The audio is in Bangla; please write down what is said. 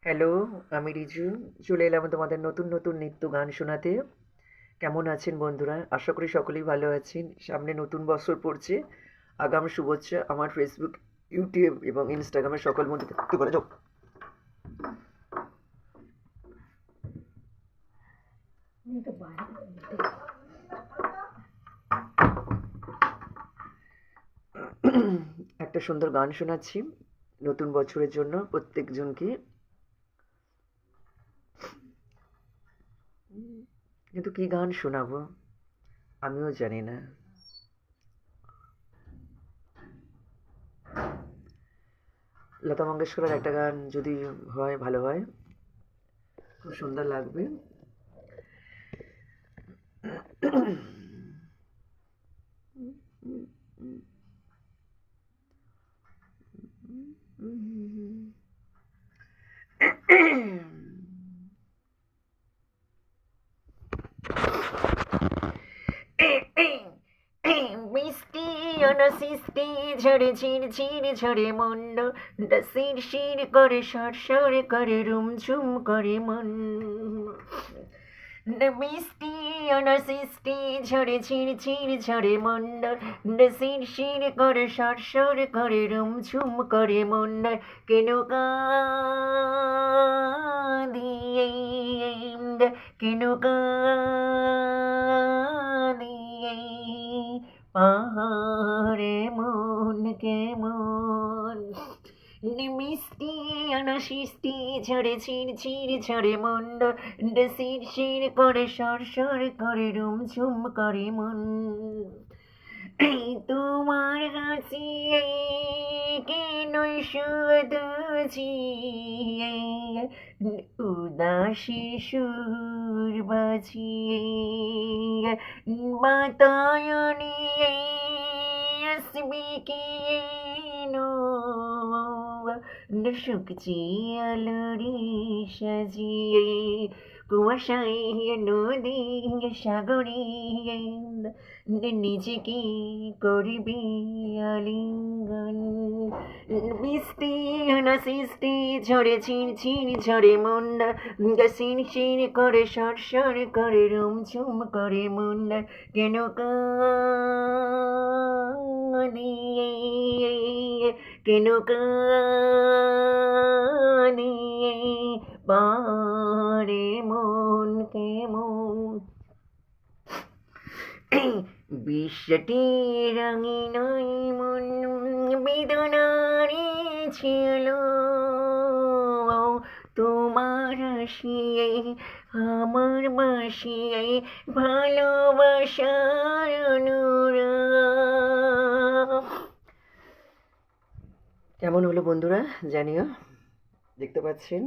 হ্যালো, আমি রিজু। চলে এলাম তোমাদের নতুন নতুন নিত্য গান শোনাতে। কেমন আছেন বন্ধুরা? আশা করি সকলেই ভালো আছেন। সামনে নতুন বছর পড়ছে। আগাম শুভেচ্ছা আমার ফেসবুক, ইউটিউব এবং ইনস্টাগ্রামের সকল বন্ধুদের করে যাও। একটা সুন্দর গান শোনাচ্ছি নতুন বছরের জন্য প্রত্যেকজনকে। কিন্তু কি গান শোনাবো আমিও জানি না। লতা মঙ্গেশকরের একটা গান যদি হয় ভালো হয়, খুব সুন্দর লাগবে। মিষ্টি অনসিষ্টি ঝরে ঝিরঝির ঝরে মন্ড শির শির করে সরসর করে রুমঝুম করে মন। মিষ্টি অনসিষ্টি ঝরে ঝিরঝির ঝরে মন্ড শির শির করে সরসর করে রুমঝুম করে মন। কেন কাঁদি কেন কাঁদি পাহাড়ে মন কেমন। মিষ্টি অনসিষ্টি ঝরে ঝিরঝির ঝরে মন্ড শির শির করে সরসর করে রুমঝুম করে মন। তোমার হাসি কেনই শুধুছি উদাসী সুর বাজিয়ে বাতায়নে আসবি কেনো শুকছি আলোরি সাজিয়ে কুয়াশায় নদী সাগরে নিজেকে করবি আলিঙ্গন। মিষ্টি অনসিষ্টি ঝরে ঝিরঝির ঝরে মন শির শির করে সরসর করে রুমঝুম করে মন। কেন কাঁদি কেন কাঁদি পারে মন কেমন। বিশ্বটি রঙিন মন বেদনারে ছিল তোমার হাসিয়ে আমার বাসিয়ে ভালোবাসার অনুরাগ। কেমন হলো বন্ধুরা জানিও। দেখতে পাচ্ছেন